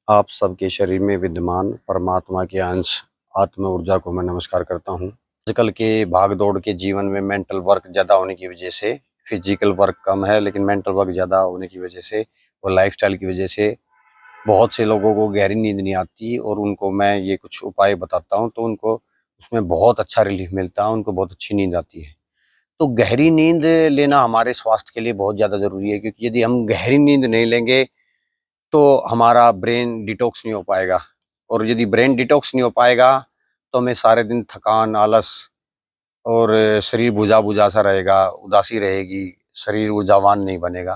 आप सबके शरीर में विद्यमान परमात्मा के अंश आत्म ऊर्जा को मैं नमस्कार करता हूँ। आजकल के भाग-दौड़ के जीवन में मेंटल वर्क ज़्यादा होने की वजह से फिजिकल वर्क कम है, लेकिन मेंटल वर्क ज़्यादा होने की वजह से और लाइफ़स्टाइल की वजह से बहुत से लोगों को गहरी नींद नहीं आती और उनको मैं ये कुछ उपाय बताता हूँ, तो उनको उसमें बहुत अच्छा रिलीफ़ मिलता है, उनको बहुत अच्छी नींद आती है। तो गहरी नींद लेना हमारे स्वास्थ्य के लिए बहुत ज़्यादा ज़रूरी है, क्योंकि यदि हम गहरी नींद नहीं लेंगे तो हमारा ब्रेन डिटॉक्स नहीं हो पाएगा, और यदि ब्रेन डिटॉक्स नहीं हो पाएगा तो हमें सारे दिन थकान, आलस और शरीर बुझा-बुझा सा रहेगा, उदासी रहेगी, शरीर ऊर्जावान नहीं बनेगा।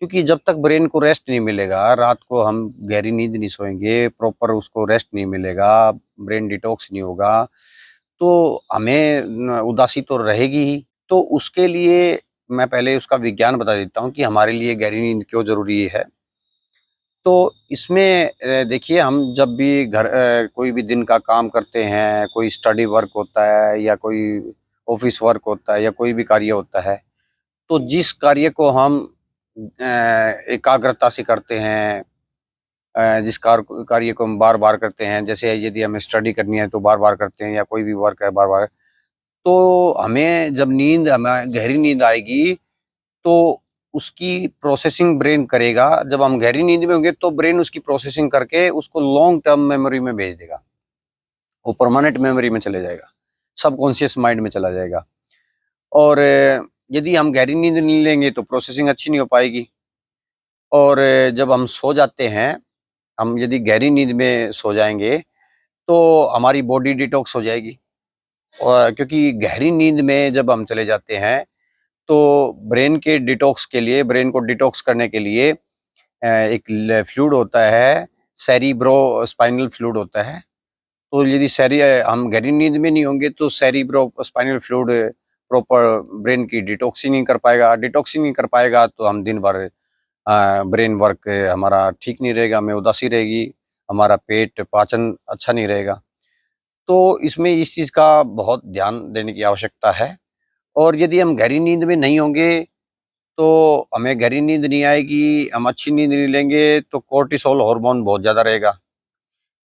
क्योंकि जब तक ब्रेन को रेस्ट नहीं मिलेगा, रात को हम गहरी नींद नहीं सोएँगे, प्रॉपर उसको रेस्ट नहीं मिलेगा, ब्रेन डिटॉक्स नहीं होगा, तो हमें न उदासी तो रहेगी ही। तो उसके लिए मैं पहले उसका विज्ञान बता देता हूँ कि हमारे लिए गहरी नींद क्यों ज़रूरी है। तो इसमें देखिए, हम जब भी कोई भी दिन का काम करते हैं, कोई स्टडी वर्क होता है या कोई ऑफ़िस वर्क होता है या कोई भी कार्य होता है, तो जिस कार्य को हम एकाग्रता से करते हैं, जिस कार्य को हम बार-बार करते हैं, जैसे यदि हमें स्टडी करनी है तो बार-बार करते हैं, या कोई भी वर्क है बार-बार, तो हमें जब हमें गहरी नींद आएगी तो उसकी प्रोसेसिंग ब्रेन करेगा। जब हम गहरी नींद में होंगे तो ब्रेन उसकी प्रोसेसिंग करके उसको लॉन्ग टर्म मेमोरी में भेज देगा। वो परमानेंट मेमोरी में चले जाएगा, सबकॉन्शियस माइंड में चला जाएगा। और यदि हम गहरी नींद नहीं लेंगे तो प्रोसेसिंग अच्छी नहीं हो पाएगी। और जब हम सो जाते हैं, हम यदि गहरी नींद में सो जाएँगे तो हमारी बॉडी डिटॉक्स हो जाएगी। और क्योंकि गहरी नींद में जब हम चले जाते हैं तो ब्रेन को डिटॉक्स करने के लिए एक फ्लूइड होता है, सेरिब्रो स्पाइनल फ्लूइड होता है। तो यदि हम गहरी नींद में नहीं होंगे तो cerebro spinal fluid proper brain की डिटॉक्सिंग नहीं कर पाएगा, तो हम दिन भर ब्रेन वर्क हमारा ठीक नहीं रहेगा, हमें उदासी रहेगी, हमारा पेट पाचन अच्छा नहीं रहेगा। तो इसमें इस चीज़ का बहुत ध्यान देने की आवश्यकता है। और यदि हम गहरी नींद में नहीं होंगे तो हमें गहरी नींद नहीं आएगी, हम अच्छी नींद नहीं लेंगे तो कोर्टिसोल हार्मोन बहुत ज़्यादा रहेगा।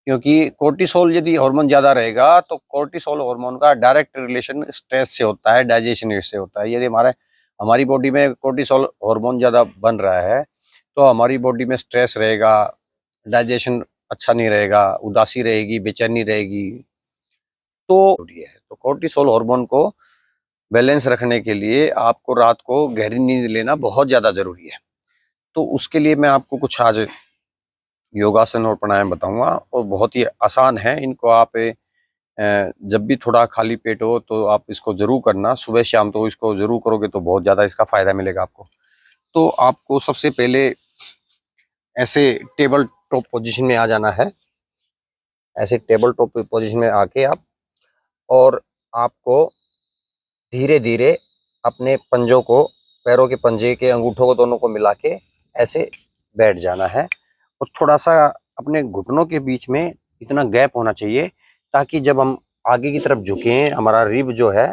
क्योंकि कोर्टिसोल यदि हार्मोन ज़्यादा रहेगा तो कोर्टिसोल हार्मोन का डायरेक्ट रिलेशन स्ट्रेस से होता है, डाइजेशन से होता है। यदि हमारी बॉडी में कोर्टिसोल हार्मोन ज़्यादा बन रहा है, तो हमारी बॉडी में स्ट्रेस रहेगा, डाइजेशन अच्छा नहीं रहेगा, उदासी रहेगी, बेचैनी रहेगी। तो ज़रूरी है। तो कोर्टिसोल हार्मोन को बैलेंस रखने के लिए आपको रात को गहरी नींद लेना बहुत ज़्यादा ज़रूरी है। तो उसके लिए मैं आपको कुछ आज योगासन और प्राणायाम बताऊँगा, और बहुत ही आसान है। इनको आप जब भी थोड़ा खाली पेट हो तो आप इसको ज़रूर करना, सुबह-शाम तो इसको ज़रूर करोगे तो बहुत ज़्यादा इसका फ़ायदा मिलेगा आपको। तो आपको सबसे पहले ऐसे टेबल टॉप पोज़ीशन में आ जाना है। ऐसे टेबल टॉप पोज़ीशन में आके और आपको धीरे-धीरे अपने पंजों को, पैरों के पंजे के अंगूठों को दोनों को मिला के ऐसे बैठ जाना है, और थोड़ा-सा अपने घुटनों के बीच में इतना गैप होना चाहिए ताकि जब हम आगे की तरफ झुकें, हमारा रिब जो है,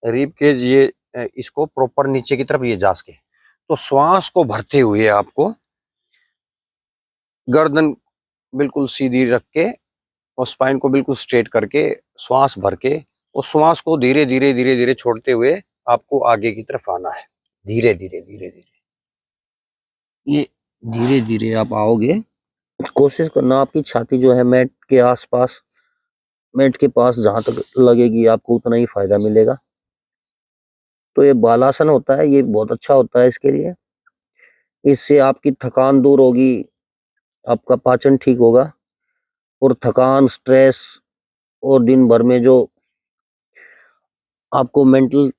रिब के ये इसको प्रॉपर नीचे की तरफ ये जा सके। तो श्वास को भरते हुए आपको गर्दन बिल्कुल सीधी रख के और स्पाइन को बिल्कुल स्ट्रेट करके श्वास भर के, और श्वास को धीरे-धीरे, धीरे-धीरे छोड़ते हुए आपको आगे की तरफ आना है। धीरे-धीरे, धीरे-धीरे। ये धीरे-धीरे आप आओगे। कोशिश करना आपकी छाती जो है मैट के पास जहाँ तक लगेगी आपको उतना ही फ़ायदा मिलेगा। तो ये बालासन होता है, ये बहुत अच्छा होता है इसके लिए। इससे आपकी थकान दूर होगी, आपका पाचन ठीक होगा, और थकान, स्ट्रेस और दिन भर में जो आपको मेंटल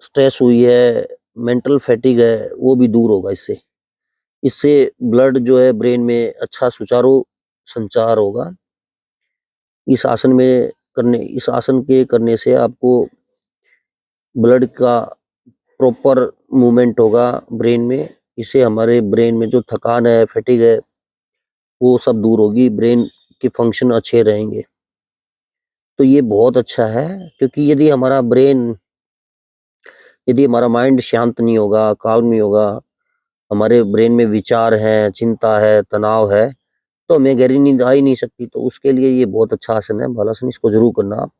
स्ट्रेस हुई है, मेंटल फैटिग है, वो भी दूर होगा इससे। इससे ब्लड जो है ब्रेन में अच्छा सुचारू संचार होगा। इस आसन के करने से आपको ब्लड का प्रॉपर मूवमेंट होगा ब्रेन में। इससे हमारे ब्रेन में जो थकान है, फैटिग है, वो सब दूर होगी, ब्रेन के फंक्शन अच्छे रहेंगे। तो ये बहुत अच्छा है, क्योंकि यदि हमारा माइंड शांत नहीं होगा, काल्म नहीं होगा, हमारे ब्रेन में विचार हैं, चिंता है, तनाव है, तो हमें गहरी नींद आ ही नहीं सकती। तो उसके लिए ये बहुत अच्छा आसन है बालासन, इसको जरूर करना आप।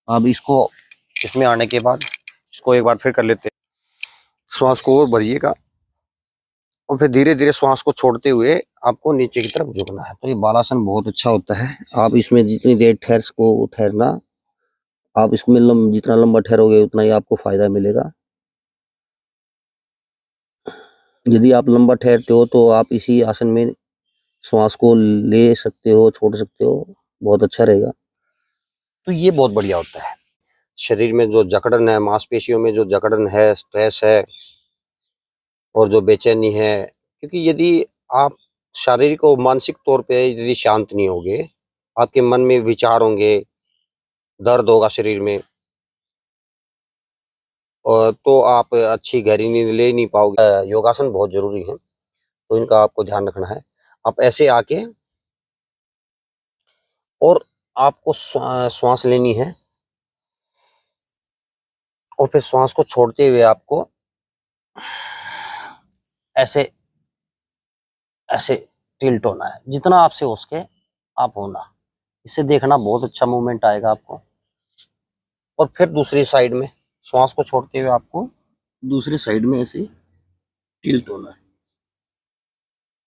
अब इसको इसमें आने के बाद इसको एक बार फिर कर लेते हैं। श्वास को और भरिएगा और फिर धीरे धीरे श्वास को छोड़ते हुए आपको नीचे की तरफ झुकना है। तो ये बालासन बहुत अच्छा होता है। आप इसमें जितनी देर ठहरना, आप इसमें जितना लंबा ठहरोगे उतना ही आपको फायदा मिलेगा। यदि आप लंबा ठहरते हो तो आप इसी आसन में श्वास को ले सकते हो, छोड़ सकते हो, बहुत अच्छा रहेगा। तो ये बहुत बढ़िया होता है। शरीर में जो जकड़न है, मांसपेशियों में जो जकड़न है, स्ट्रेस है और जो बेचैनी है, क्योंकि यदि आप शारीरिक और मानसिक तौर पे यदि शांत नहीं होगे, आपके मन में विचार होंगे, दर्द होगा शरीर में, और तो आप अच्छी गहरी नींद ले नहीं पाओगे। योगासन बहुत जरूरी है, तो इनका आपको ध्यान रखना है। आप ऐसे आके और आपको श्वास लेनी है और फिर श्वास को छोड़ते हुए आपको ऐसे ऐसे टिल्ट होना है, जितना आपसे हो सके आप होना। इससे देखना बहुत अच्छा मूवमेंट आएगा आपको। और फिर दूसरी साइड में श्वास को छोड़ते हुए आपको दूसरी साइड में ऐसे टिल्ट होना है।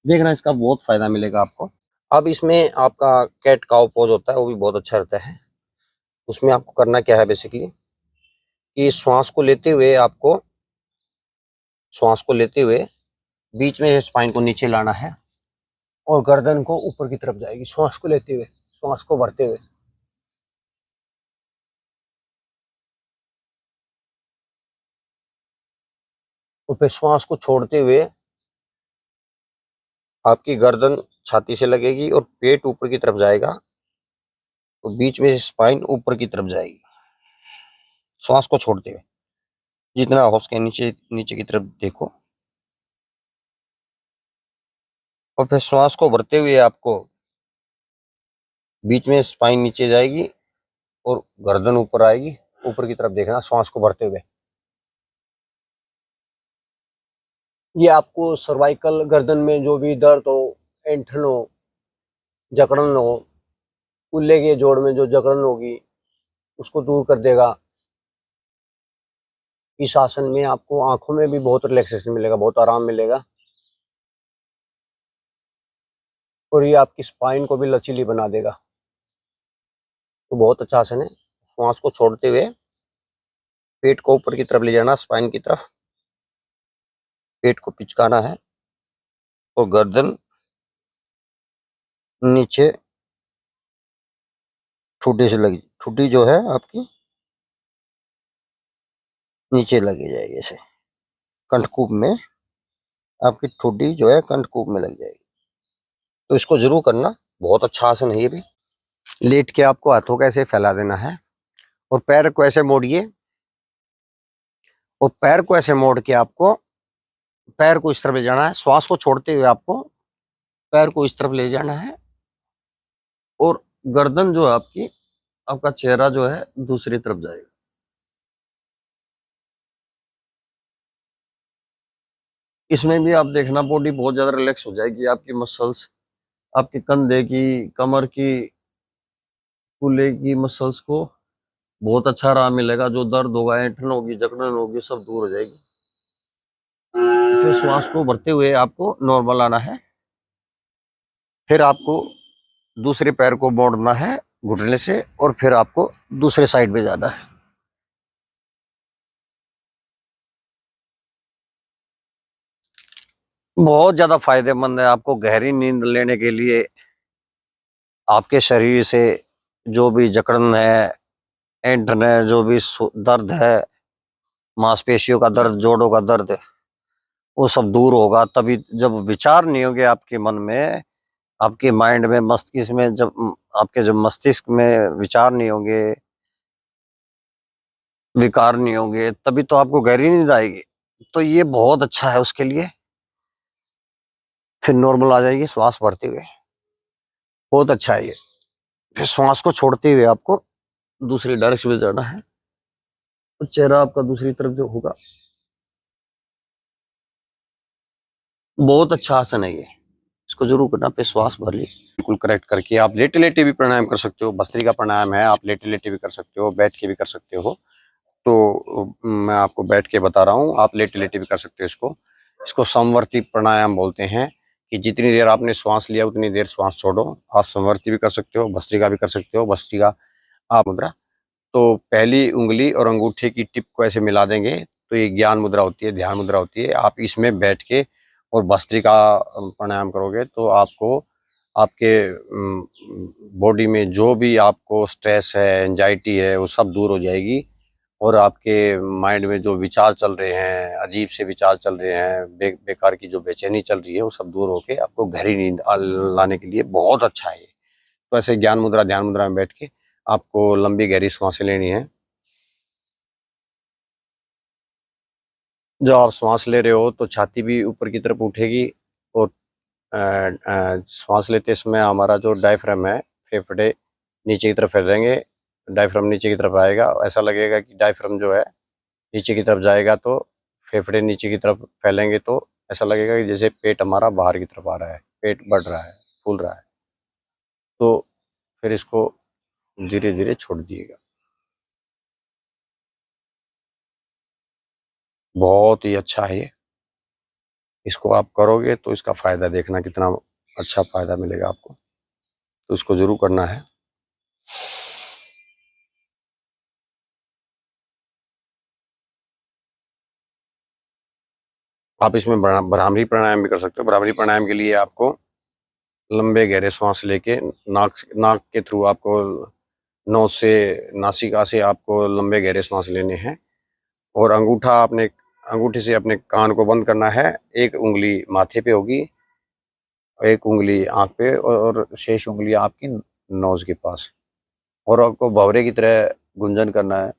देखना, इसका बहुत फायदा मिलेगा आपको। अब इसमें आपका कैट काउ पोज होता है, वो भी बहुत अच्छा रहता है। उसमें आपको करना क्या है बेसिकली कि श्वास को लेते हुए बीच में स्पाइन को नीचे लाना है और गर्दन को ऊपर की तरफ जाएगी श्वास को लेते हुए, श्वास को भरते हुए। और फिर श्वास को छोड़ते हुए आपकी गर्दन छाती से लगेगी और पेट ऊपर की तरफ जाएगा, तो बीच में स्पाइन ऊपर की तरफ जाएगी श्वास को छोड़ते हुए। जितना हो सके नीचे नीचे की तरफ देखो। और फिर श्वास को भरते हुए आपको बीच में स्पाइन नीचे जाएगी और गर्दन ऊपर आएगी, ऊपर की तरफ देखना श्वास को भरते हुए। ये आपको सर्वाइकल गर्दन में जो भी दर्द हो, ऐंठन हो, जकड़न हो, कूल्हे के जोड़ में जो जकड़न होगी उसको दूर कर देगा। इस आसन में आपको आंखों में भी बहुत रिलैक्सेशन मिलेगा, बहुत आराम मिलेगा और ये आपकी स्पाइन को भी लचीली बना देगा। तो बहुत अच्छा आसन है। श्वास को छोड़ते हुए पेट को ऊपर की तरफ ले जाना, स्पाइन की तरफ, पेट को पिचकाना है और गर्दन नीचे ठुड्डी से लगी, ठुड्डी जो है आपकी नीचे लगी जाएगी, ऐसे कंठकूप में आपकी ठुड्डी जो है कंठकूप में लग जाएगी। तो इसको जरूर करना, बहुत अच्छा आसन है ये भी। लेट के आपको हाथों को ऐसे फैला देना है और पैर को ऐसे मोड़िए और पैर को ऐसे मोड़ के आपको पैर को इस तरफ ले जाना है। श्वास को छोड़ते हुए आपको पैर को इस तरफ ले जाना है और गर्दन जो है आपका चेहरा जो है दूसरी तरफ जाएगा। इसमें भी आप देखना बॉडी बहुत ज्यादा रिलैक्स हो जाएगी, आपकी मसल्स, आपके कंधे की, कमर की, कूल्हे की मसल्स को बहुत अच्छा आराम मिलेगा। जो दर्द होगा, ऐंठन होगी, जकड़न होगी, सब दूर हो जाएगी। फिर श्वास को भरते हुए आपको नॉर्मल आना है। फिर आपको दूसरे पैर को मोड़ना है घुटने से और फिर आपको दूसरे साइड पे जाना है। बहुत ज्यादा फायदेमंद है आपको गहरी नींद लेने के लिए। आपके शरीर से जो भी जकड़न है, ऐंठन है, जो भी दर्द है, मांसपेशियों का दर्द, जोड़ों का दर्द, वो सब दूर होगा। तभी जब विचार नहीं होंगे आपके मन में, आपके माइंड में, मस्तिष्क में, जब आपके जब मस्तिष्क में विचार नहीं होंगे, विकार नहीं होंगे, तभी तो आपको गहरी नींद आएगी। तो ये बहुत अच्छा है उसके लिए। फिर नॉर्मल आ जाएगी श्वास भरते हुए, बहुत अच्छा है ये। फिर श्वास को छोड़ते हुए आपको दूसरी डायरेक्शन में जाना है तो चेहरा आपका दूसरी तरफ जो होगा। बहुत अच्छा आसन है ये, इसको इसको जरूर करना, पे श्वास भर ली। बिल्कुल करेक्ट करके आप लेटे लेटे भी प्राणायाम कर सकते हो। भस्त्रिका प्राणायाम है, आप लेटे लेटे भी कर सकते हो, बैठ के भी कर सकते हो। तो मैं आपको बैठ के बता रहा हूँ, आप लेटे लेटे भी कर सकते हो इसको। इसको समवर्ती प्राणायाम बोलते हैं कि जितनी देर आपने श्वास लिया उतनी देर श्वास छोड़ो। आप समवर्ती भी कर सकते हो, भस्त्रिका भी कर सकते हो। भस्त्रिका आप मुद्रा, तो पहली उंगली और अंगूठे की टिप को ऐसे मिला देंगे तो ये ज्ञान मुद्रा होती है, ध्यान मुद्रा होती है। आप इसमें बैठ के और भस्त्रिका प्राणायाम करोगे तो आपको आपके बॉडी में जो भी आपको स्ट्रेस है, एंजाइटी है, वो सब दूर हो जाएगी। और आपके माइंड में जो विचार चल रहे हैं, अजीब से विचार चल रहे हैं, बेकार की जो बेचैनी चल रही है, वो सब दूर होके आपको गहरी नींद लाने के लिए बहुत अच्छा है। तो ऐसे ज्ञान मुद्रा, ध्यान मुद्रा में बैठ के आपको लंबी गहरी सांसें लेनी है। जब आप सांस ले रहे हो तो छाती भी ऊपर की तरफ उठेगी और श्वास लेते समय हमारा जो डायफ्राम है, फेफड़े नीचे की तरफ फैलेंगे। डायफ्राम नीचे की तरफ आएगा, ऐसा लगेगा कि डायफ्राम जो है नीचे की तरफ जाएगा, तो फेफड़े नीचे की तरफ फैलेंगे तो ऐसा लगेगा कि जैसे पेट हमारा बाहर की तरफ आ रहा है, पेट बढ़ रहा है, फूल रहा है। तो फिर इसको धीरे धीरे छोड़ दिएगा। बहुत ही अच्छा है ये। इसको आप करोगे तो इसका फायदा देखना कितना अच्छा फायदा मिलेगा आपको। तो इसको जरूर करना है। आप इसमें भ्रामरी प्राणायाम भी कर सकते हो। भ्रामरी प्राणायाम के लिए आपको लंबे गहरे सांस लेके नाक नाक के थ्रू आपको नोज से, नासिका से आपको लंबे गहरे सांस लेने हैं। और अंगूठे से अपने कान को बंद करना है। एक उंगली माथे पे होगी, एक उंगली आंख पे और शेष उंगली आपकी नोज के पास। और आपको भंवरे की तरह गुंजन करना है।